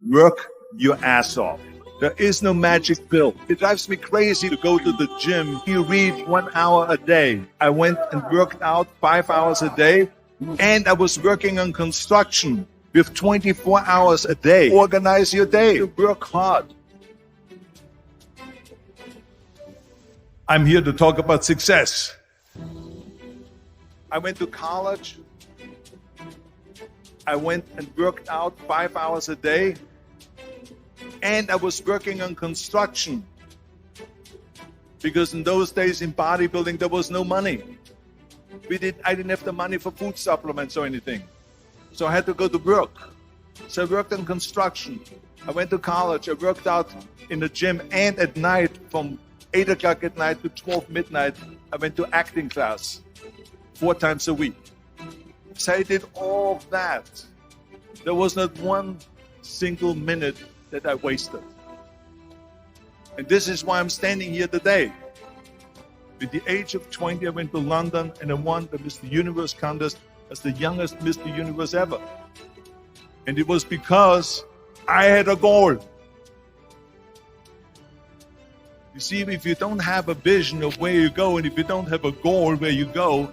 Work your ass off. There is no magic pill. It drives me crazy to go to the gym. You read 1 hour a day. I went and worked out 5 hours a day, and I was working on construction with 24 hours a day. Organize your day. Work hard. I'm here to talk about success. I went to college. I went and worked out 5 hours a day, and I was working on construction. Because in those days in bodybuilding, there was no money. I didn't have the money for food supplements or anything. So I had to go to work. So I worked on construction. I went to college. I worked out in the gym, and at night from 8 o'clock at night to 12 midnight, I went to acting class 4 times a week. So I did all of that. There was not one single minute that I wasted. And this is why I'm standing here today. At the age of 20, I went to London and I won the Mr. Universe contest as the youngest Mr. Universe ever. And it was because I had a goal. You see, if you don't have a vision of where you go, and if you don't have a goal where you go,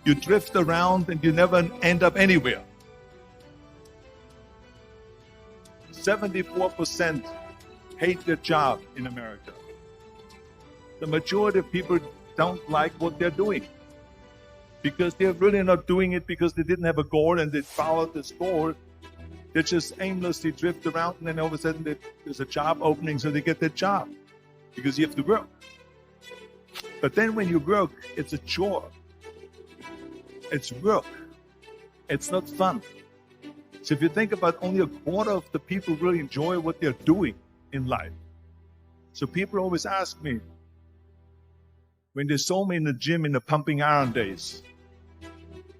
you drift around and you never end up anywhere. 74% hate their job in America. The majority of people don't like what they're doing because they're really not doing it because they didn't have a goal and they followed this goal. They just aimlessly drift around, and then all of a sudden there's a job opening, so they get that job because you have to work. But then when you work, it's a chore. It's work. It's not fun. So if you think about, only a quarter of the people really enjoy what they're doing in life. So people always ask me, when they saw me in the gym in the pumping iron days,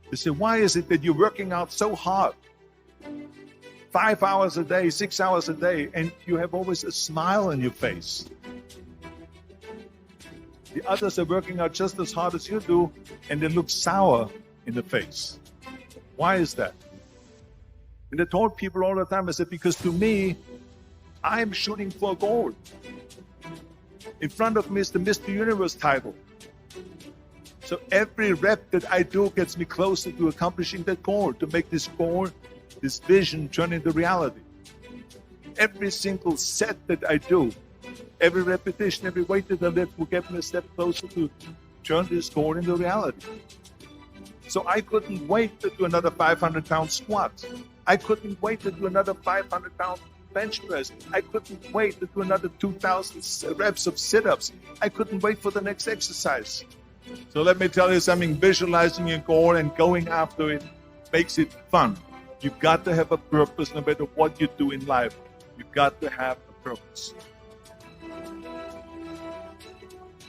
they say, why is it that you're working out so hard? 5 hours a day, 6 hours a day, and you have always a smile on your face. The others are working out just as hard as you do, and they look sour in the face. Why is that? And I told people all the time, I said, because to me, I'm shooting for a goal. In front of me is the Mr. Universe title. So every rep that I do gets me closer to accomplishing that goal, to make this goal, this vision, turn into reality. Every single set that I do, every repetition, every weight that I lift will get me a step closer to turn this goal into reality. So I couldn't wait to do another 500-pound squat. I couldn't wait to do another 500-pound bench press. I couldn't wait to do another 2,000 reps of sit-ups. I couldn't wait for the next exercise. So let me tell you something, visualizing your goal and going after it makes it fun. You've got to have a purpose no matter what you do in life. You've got to have a purpose.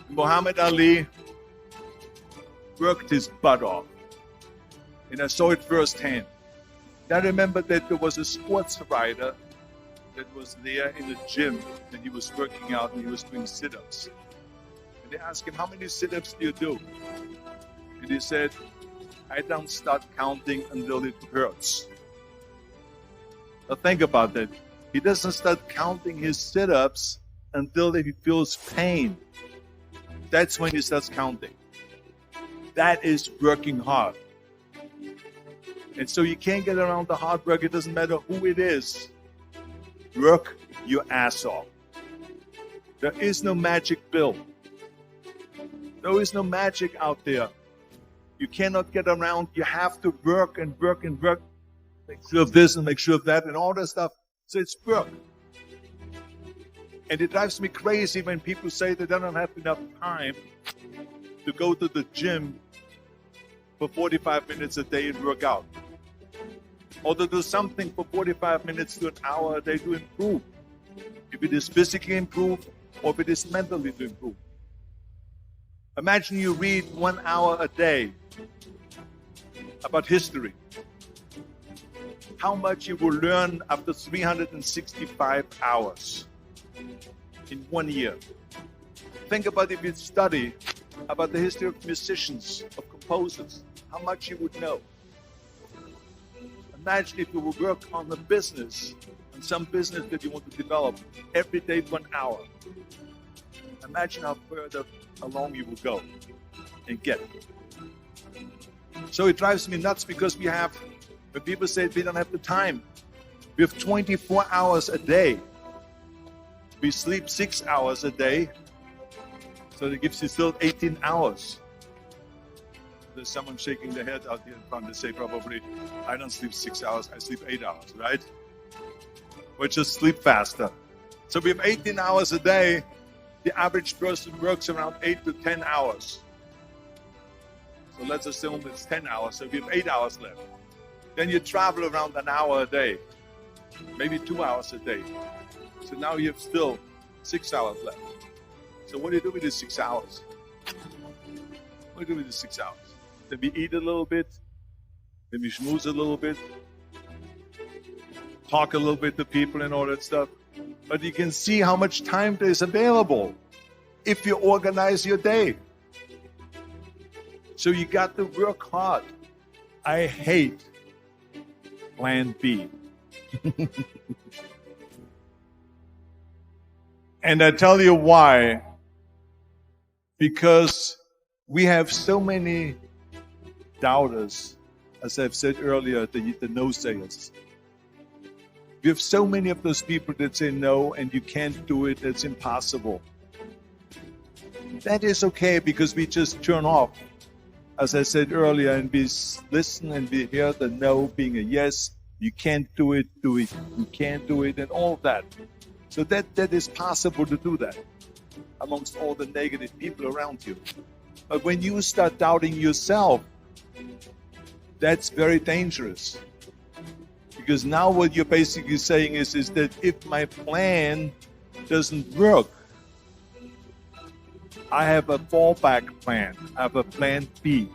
Muhammad Ali worked his butt off. And I saw it firsthand. I remember that there was a sports writer that was there in the gym, and he was working out and he was doing sit-ups. And they asked him, how many sit-ups do you do? And he said, I don't start counting until it hurts. Now think about that. He doesn't start counting his sit-ups until he feels pain. That's when he starts counting. That is working hard. And so you can't get around the hard work. It doesn't matter who it is. Work your ass off. There is no magic pill. There is no magic out there. You cannot get around. You have to work and work and work. Make sure of this and make sure of that and all that stuff. So it's work. And it drives me crazy when people say they don't have enough time to go to the gym for 45 minutes a day and work out. Or to do something for 45 minutes to an hour a day to improve. If it is physically improved or if it is mentally to improve. Imagine you read 1 hour a day about history. How much you will learn after 365 hours in 1 year. Think about if you study about the history of musicians, of composers, how much you would know. Imagine if you would work on a business, on some business that you want to develop, every day for an hour. Imagine how further along you will go and get. So it drives me nuts because when people say we don't have the time, we have 24 hours a day. We sleep 6 hours a day, so that gives you still 18 hours. There's someone shaking their head out here in front to say probably, I don't sleep 6 hours, I sleep 8 hours, right? Or just sleep faster. So we have 18 hours a day. The average person works around 8 to 10 hours. So let's assume it's 10 hours, so we have 8 hours left. Then you travel around an hour a day, maybe 2 hours a day. So now you have still 6 hours left. So what do you do with these 6 hours? What do you do with these 6 hours? Then we eat a little bit, then we schmooze a little bit, talk a little bit to people and all that stuff. But you can see how much time there is available if you organize your day. So you got to work hard. I hate plan B. And I tell you why. Because we have so many doubters, as I've said earlier, the no-sayers. We have so many of those people that say no, and you can't do it, it's impossible. That is okay because we just turn off, as I said earlier, and we listen and we hear the no being a yes. You can't do it, you can't do it, and all that. So that is possible to do that amongst all the negative people around you. But when you start doubting yourself, that's very dangerous. Because now what you're basically saying is that if my plan doesn't work, I have a fallback plan. I have a plan B.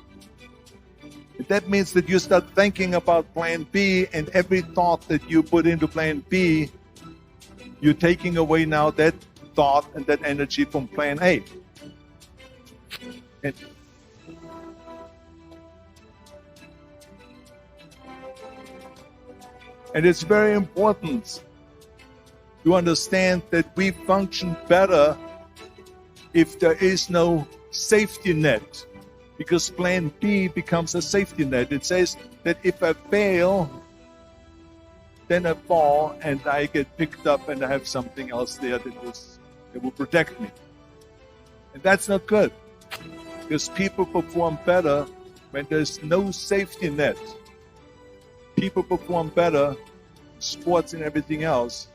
And that means that you start thinking about plan B, and every thought that you put into plan B, you're taking away now that thought and that energy from plan A. And it's very important to understand that we function better if there is no safety net, because plan B becomes a safety net. It says that if I fail, then I fall and I get picked up and I have something else there that will protect me. And that's not good, because people perform better when there's no safety net. People perform better in sports and everything else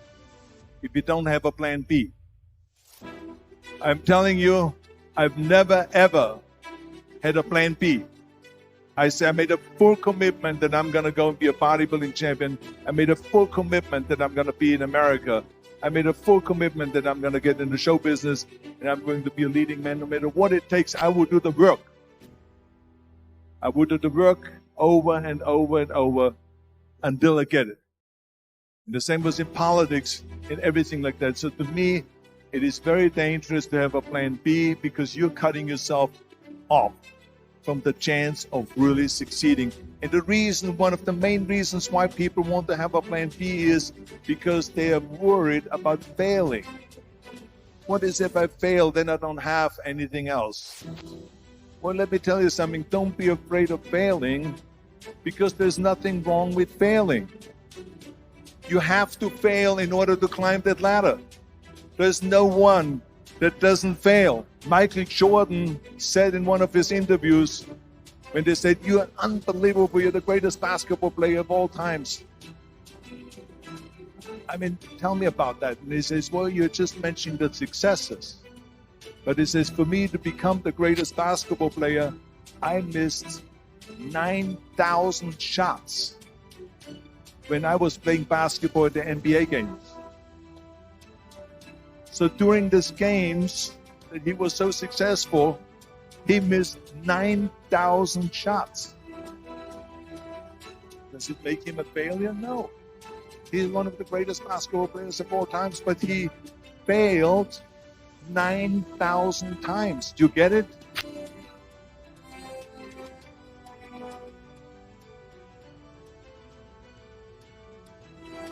if you don't have a plan B. I'm telling you, I've never ever had a plan B. I made a full commitment that I'm going to go and be a bodybuilding champion. I made a full commitment that I'm going to be in America. I made a full commitment that I'm going to get in the show business and I'm going to be a leading man. No matter what it takes, I will do the work. I will do the work over and over and over until I get it. And the same was in politics and everything like that. So to me, it is very dangerous to have a plan B, because you're cutting yourself off from the chance of really succeeding. And one of the main reasons why people want to have a plan B is because they are worried about failing. What is if I fail, then I don't have anything else? Well, let me tell you something. Don't be afraid of failing, because there's nothing wrong with failing. You have to fail in order to climb that ladder. There's no one that doesn't fail. Michael Jordan said in one of his interviews, when they said, "You're unbelievable, you're the greatest basketball player of all times." I mean, tell me about that. And he says, well, you're just mentioning the successes. But he says, for me to become the greatest basketball player, I missed 9,000 shots when I was playing basketball at the NBA games. So during these games that he was so successful, he missed 9,000 shots. Does it make him a failure? No. He's one of the greatest basketball players of all times, but he failed 9,000 times. Do you get it?